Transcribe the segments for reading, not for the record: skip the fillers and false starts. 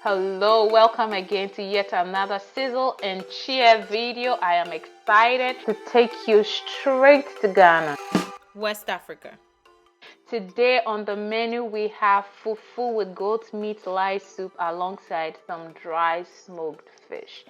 Hello, welcome again to yet another sizzle and cheer video. I am excited to take you straight to Ghana, West Africa. Today on the menu we have fufu with goat meat lice soup alongside some dry smoked fish.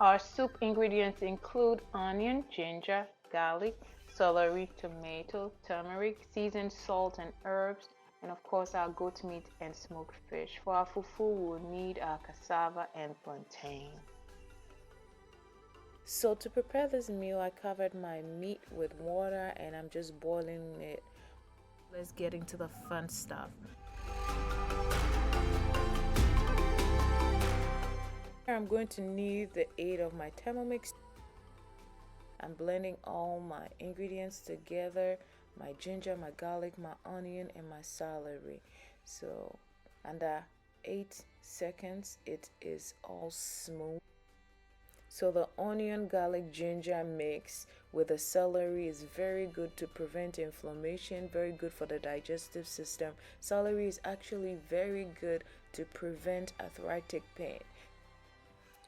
Our soup ingredients include onion, ginger, garlic, celery, tomato, turmeric, seasoned salt and herbs, and of course our goat meat and smoked fish. For our fufu, we'll need our cassava and plantain. So to prepare this meal, I covered my meat with water and I'm just boiling it. Let's get into the fun stuff. I'm going to need the aid of my Thermomix. I'm blending all my ingredients together, my ginger, my garlic, my onion, and my celery. So under 8 seconds, it is all smooth. So the onion, garlic, ginger mix with the celery is very good to prevent inflammation, very good for the digestive system. Celery is actually very good to prevent arthritic pain.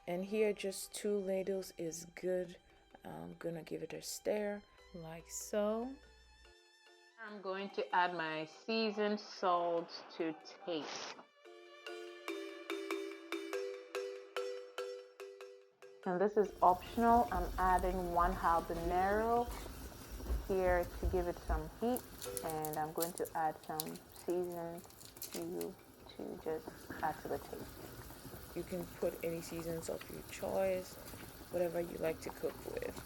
And here just 2 ladles is good. I'm gonna give it a stir like so. I'm going to add my seasoned salt to taste. And this is optional. I'm adding 1 habanero here to give it some heat, and I'm going to add some seasoned cube to just add to the taste. You can put any seasons of your choice, whatever you like to cook with.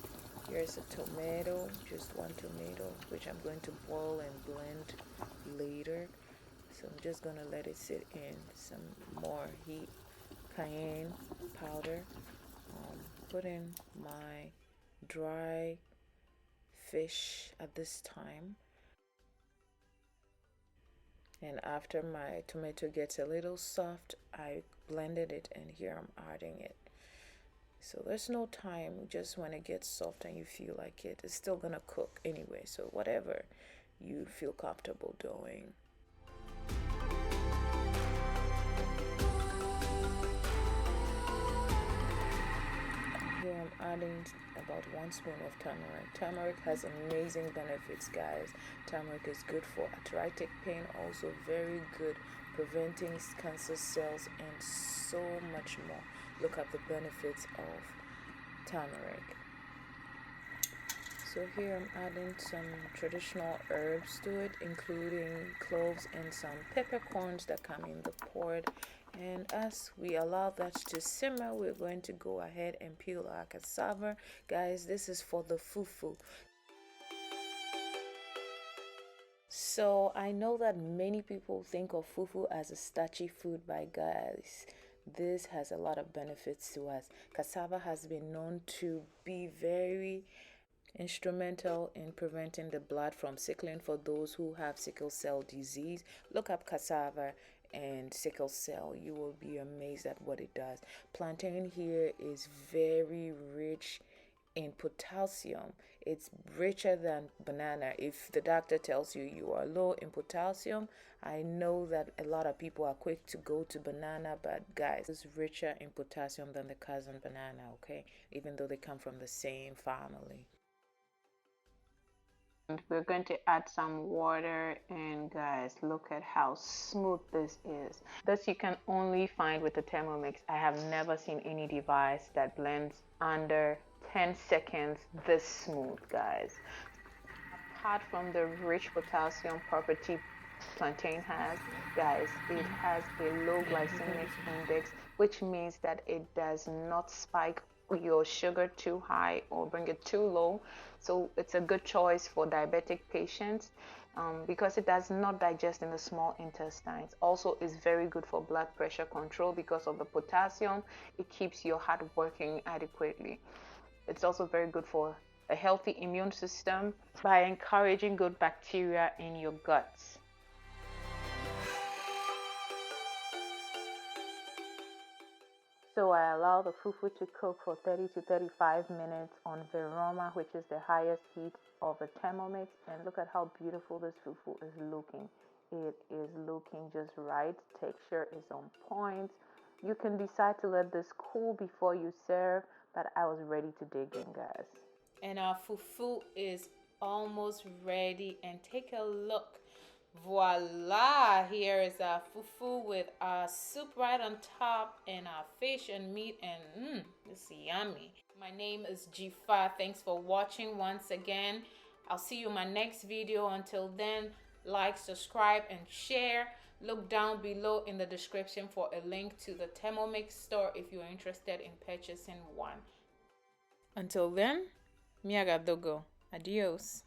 Here's a tomato, just 1 tomato, which I'm going to boil and blend later. So I'm just going to let it sit in some more heat. Cayenne powder. Put in my dry fish at this time. And after my tomato gets a little soft, I blended it and here I'm adding it. So there's no time, just when it gets soft and you feel like it, it's still gonna cook anyway. So whatever you feel comfortable doing. Here I'm adding about 1 spoon of turmeric. Turmeric has amazing benefits, guys. Turmeric is good for arthritic pain, also very good preventing cancer cells and so much more. Look at the benefits of turmeric. So here I'm adding some traditional herbs to it, including cloves and some peppercorns that come in the pot. And as we allow that to simmer, we're going to go ahead and peel our cassava. Guys, this is for the fufu. So I know that many people think of fufu as a starchy food, but guys, this has a lot of benefits to us. Cassava has been known to be very instrumental in preventing the blood from sickling for those who have sickle cell disease. Look up cassava and sickle cell, you will be amazed at what it does. Plantain here is very rich in potassium. It's richer than banana. If the doctor tells you you are low in potassium, I know that a lot of people are quick to go to banana, but guys, it's richer in potassium than the cousin banana, okay? Even though they come from the same family. We're going to add some water, and guys, look at how smooth this is. This you can only find with the Thermomix. I have never seen any device that blends under 10 seconds this smooth, guys. Apart from the rich potassium property plantain has, guys, it has a low glycemic index, which means that it does not spike your sugar too high or bring it too low. So it's a good choice for diabetic patients because it does not digest in the small intestines. Also is very good for blood pressure control because of the potassium. It keeps your heart working adequately. It's also very good for a healthy immune system by encouraging good bacteria in your guts. So I allow the fufu to cook for 30 to 35 minutes on Veroma, which is the highest heat of the Thermomix. And look at how beautiful this fufu is looking. it is looking just right. Texture is on point. You can decide to let this cool before you serve, but I was ready to dig in, guys. And our fufu is almost ready, and take a look. Voila, here is our fufu with our soup right on top and our fish and meat, and it's yummy. My name is Jifa. Thanks for watching once again. I'll see you in my next video. Until then, like, subscribe, and share. Look down below in the description for a link to the Thermomix store if you're interested in purchasing one. Until then, mi agadogo. Adios.